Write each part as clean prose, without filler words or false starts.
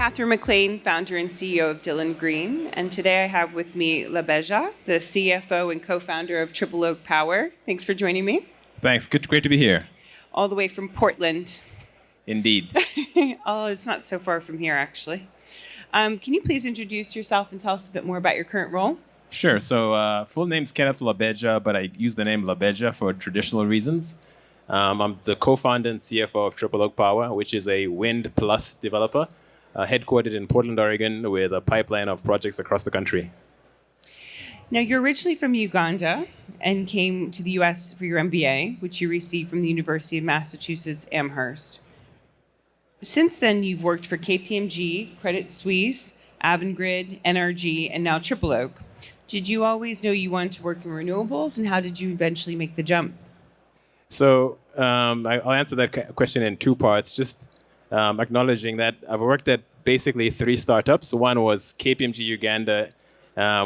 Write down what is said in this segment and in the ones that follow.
Catherine McLean, founder and CEO of Dillon Green, and today I have with me Labeja, the CFO and co-founder of Triple Oak Power. Thanks for joining me. Thanks. Great to be here. All the way from Portland. Indeed. Oh, it's not so far from here, actually. Can you please introduce yourself and tell us a bit more about your current role? Sure. So full name's Kenneth Labeja, but I use the name Labeja for traditional reasons. I'm the co-founder and CFO of Triple Oak Power, which is a wind plus developer, headquartered in Portland, Oregon, with a pipeline of projects across the country. Now, you're originally from Uganda and came to the US for your MBA, which you received from the University of Massachusetts Amherst. Since then, you've worked for KPMG, Credit Suisse, Avangrid, NRG, and now Triple Oak. Did you always know you wanted to work in renewables, and how did you eventually make the jump? So I'll answer that question in two parts, just acknowledging that I've worked at basically three startups. One was KPMG Uganda,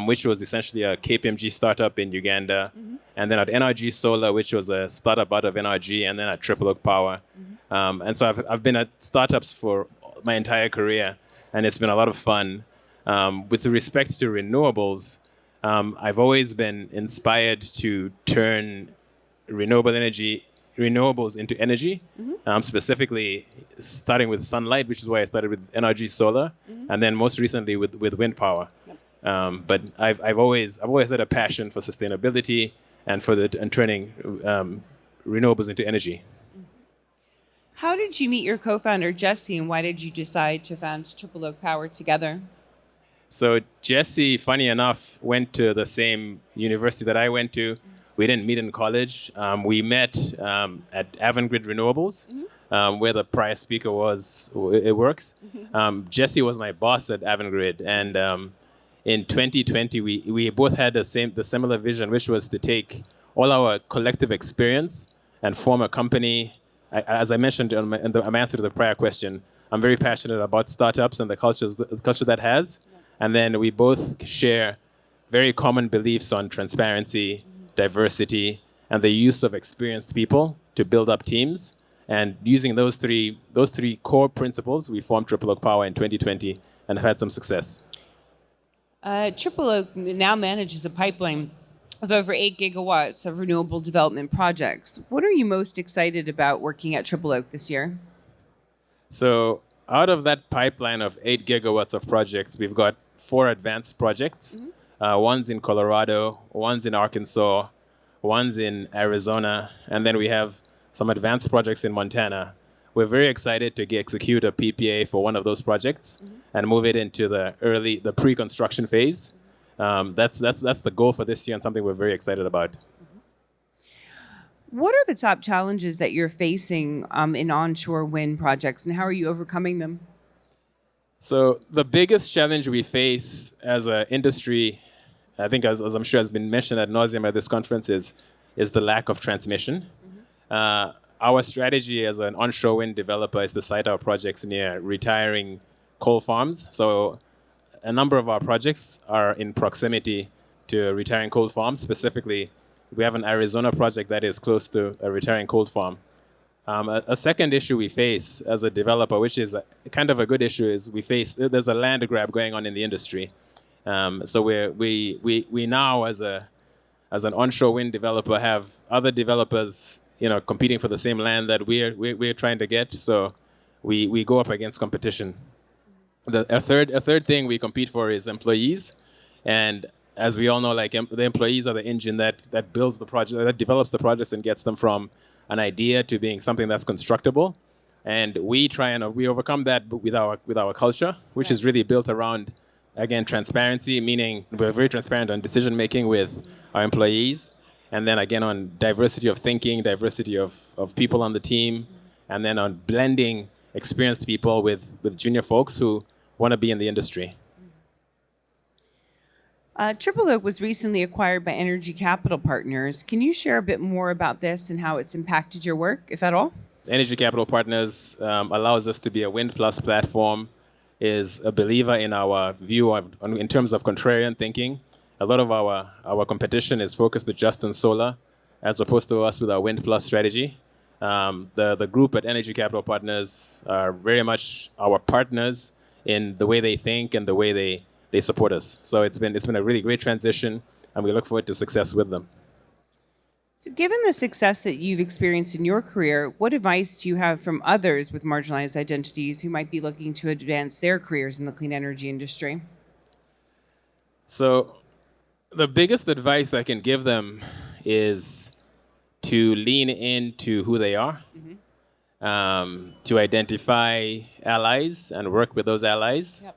which was essentially a KPMG startup in Uganda. Mm-hmm. And then at NRG Solar, which was a startup out of NRG, and then at Triple Oak Power. Mm-hmm. And so I've been at startups for my entire career, and it's been a lot of fun. With respect to renewables, I've always been inspired to turn renewables into energy, mm-hmm. Specifically starting with sunlight, which is why I started with NRG Solar, mm-hmm. and then most recently with wind power. Yep. But I've always had a passion for sustainability and and turning renewables into energy. How did you meet your co-founder Jesse, and why did you decide to found Triple Oak Power together? So Jesse, funny enough, went to the same university that I went to. We didn't meet in college. We met at Avangrid Renewables, mm-hmm. Where the prior speaker works. Mm-hmm. Jesse was my boss at Avangrid, and in 2020, we both had the similar vision, which was to take all our collective experience and form a company. As I mentioned in my answer to the prior question, I'm very passionate about startups and the culture that has. Yeah. And then we both share very common beliefs on transparency, diversity, and the use of experienced people to build up teams. And using those three core principles, we formed Triple Oak Power in 2020 and have had some success. Triple Oak now manages a pipeline of over 8 gigawatts of renewable development projects. What are you most excited about working at Triple Oak this year? So out of that pipeline of 8 gigawatts of projects, we've got 4 advanced projects. Mm-hmm. One's in Colorado, one's in Arkansas, one's in Arizona, and then we have some advanced projects in Montana. We're very excited to execute a PPA for one of those projects, mm-hmm. and move it into the pre-construction phase. That's the goal for this year, and something we're very excited about. What are the top challenges that you're facing in onshore wind projects, and how are you overcoming them? So the biggest challenge we face as an industry, I think as I'm sure has been mentioned ad nauseum at this conference, is the lack of transmission. Mm-hmm. Our strategy as an onshore wind developer is to site our projects near retiring coal farms. So a number of our projects are in proximity to retiring coal farms. Specifically, we have an Arizona project that is close to a retiring coal farm. A second issue we face as a developer, which is kind of a good issue, is there's a land grab going on in the industry. So we now, as an onshore wind developer, have other developers, competing for the same land that we're trying to get. So we go up against competition. A third thing we compete for is employees, and as we all know, the employees are the engine that builds the project, that develops the projects and gets them from an idea to being something that's constructible. And we overcome that with our culture, which is really built around, again, transparency, meaning we're very transparent on decision making with our employees, and then again on diversity of thinking, diversity of people on the team, and then on blending experienced people with junior folks who want to be in the industry. Triple Oak was recently acquired by Energy Capital Partners. Can you share a bit more about this and how it's impacted your work, if at all? Energy Capital Partners allows us to be a Wind Plus platform, is a believer in our view in terms of contrarian thinking. A lot of our competition is focused just on solar, as opposed to us with our Wind Plus strategy. The group at Energy Capital Partners are very much our partners in the way they think and the way they support us. So it's been a really great transition, and we look forward to success with them. So, given the success that you've experienced in your career, what advice do you have from others with marginalized identities who might be looking to advance their careers in the clean energy industry? So the biggest advice I can give them is to lean into who they are, to identify allies and work with those allies, Yep.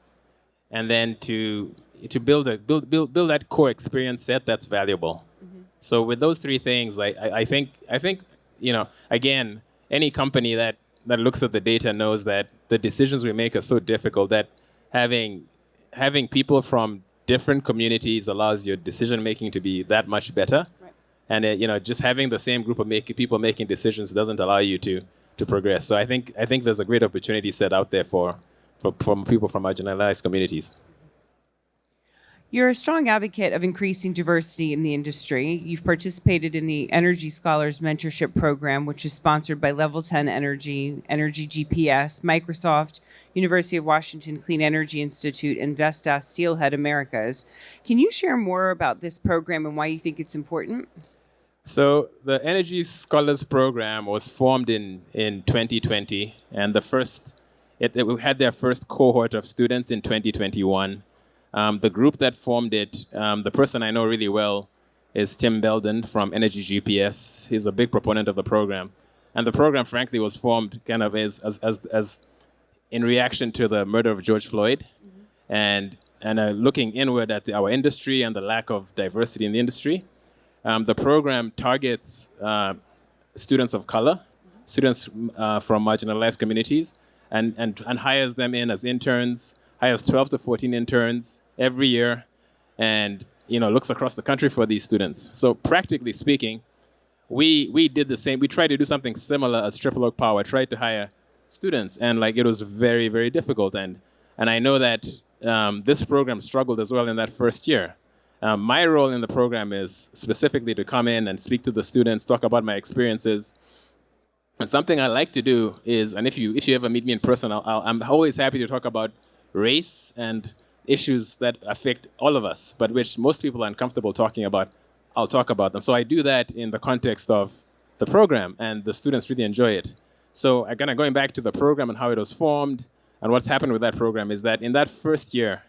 and then to build that core experience set that's valuable. So with those three things, like I think again, any company that looks at the data knows that the decisions we make are so difficult that having people from different communities allows your decision making to be that much better. Right. And just having the same group of people making decisions doesn't allow you to progress. So I think there's a great opportunity set out there for people from marginalized communities. You're a strong advocate of increasing diversity in the industry. You've participated in the Energy Scholars Mentorship Program, which is sponsored by Level 10 Energy, Energy GPS, Microsoft, University of Washington Clean Energy Institute, and Vestas Steelhead Americas. Can you share more about this program and why you think it's important? So the Energy Scholars Program was formed in 2020, and we had their first cohort of students in 2021. The group that formed it, the person I know really well is Tim Belden from Energy GPS. He's a big proponent of the program. And the program, frankly, was formed kind of as in reaction to the murder of George Floyd, and looking inward at our industry and the lack of diversity in the industry. The program targets students of color, students from marginalized communities, and hires them in as interns, hires 12 to 14 interns every year, and looks across the country for these students. So practically speaking, we did the same. We tried to do something similar as Triple Oak Power, tried to hire students, and it was very, very difficult. And I know that this program struggled as well in that first year. My role in the program is specifically to come in and speak to the students, talk about my experiences. And something I like to do is, and if you ever meet me in person, I'm always happy to talk about race and issues that affect all of us, but which most people are uncomfortable talking about. I'll talk about them. So I do that in the context of the program, and the students really enjoy it. So I kind of going back to the program and how it was formed, and what's happened with that program is that in that first year,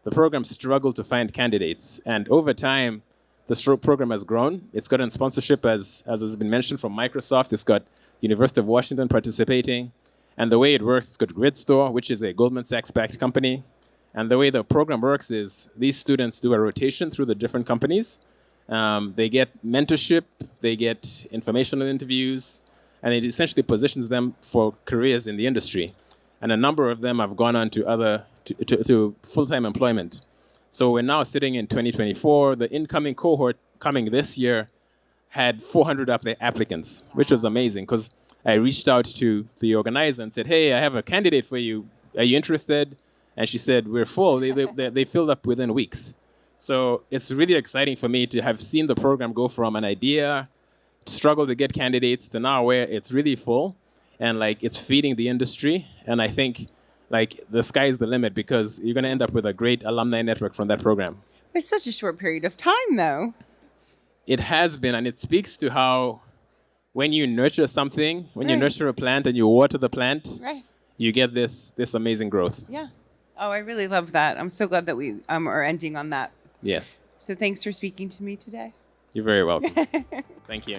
the program struggled to find candidates, and over time, the program has grown. It's gotten sponsorship, as has been mentioned, from Microsoft. It's got University of Washington participating. And the way it works, it's got Gridstore, which is a Goldman Sachs-backed company. And the way the program works is these students do a rotation through the different companies. They get mentorship, they get informational interviews, and it essentially positions them for careers in the industry. And a number of them have gone on to full-time employment. So we're now sitting in 2024. The incoming cohort coming this year had 400 applicants, which was amazing because I reached out to the organizer and said, hey, I have a candidate for you. Are you interested? And she said, we're full. They filled up within weeks. So it's really exciting for me to have seen the program go from an idea, struggle to get candidates, to now where it's really full and it's feeding the industry. And I think the sky is the limit because you're going to end up with a great alumni network from that program. It's such a short period of time, though. It has been, and it speaks to how when you nurture something, when you nurture a plant and you water the plant, you get this amazing growth. Yeah. Oh, I really love that. I'm so glad that we are ending on that. Yes. So thanks for speaking to me today. You're very welcome. Thank you.